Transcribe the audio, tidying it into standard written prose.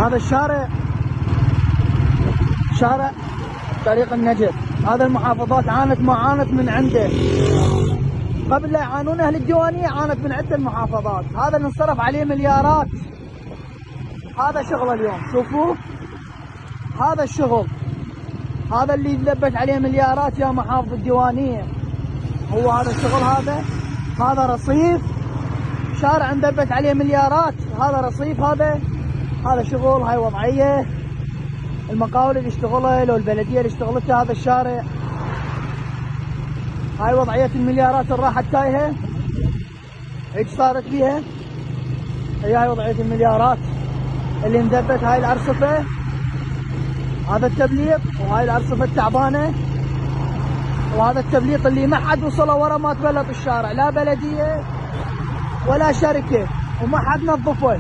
هذا الشارع شارع طريق النجف. هذا المحافظات عانت ما عانت من عنده، قبل لا يعانون اهل الديوانيه عانت من عده المحافظات. هذا اللي انصرف عليه مليارات، هذا شغله اليوم. شوفوا هذا الشغل، هذا اللي يلبس عليه مليارات يا محافظ الديوانيه. هو هذا الشغل، هذا رصيف شارع ندبت عليه مليارات. هذا رصيف، هذا شغل. هاي وضعيه المقاول اللي اشتغلها لو البلديه اللي اشتغلتها هذا الشارع. هاي وضعيه المليارات اللي راحت تايهه، هيك صارت فيها. هاي وضعيه المليارات اللي اندبت. هاي الارصفه، هذا التبليط، وهاي الارصفه التعبانه، وهذا التبليط اللي ما حد وصله ورا ما تبلط الشارع، لا بلديه ولا شركه، وما حد نظفه.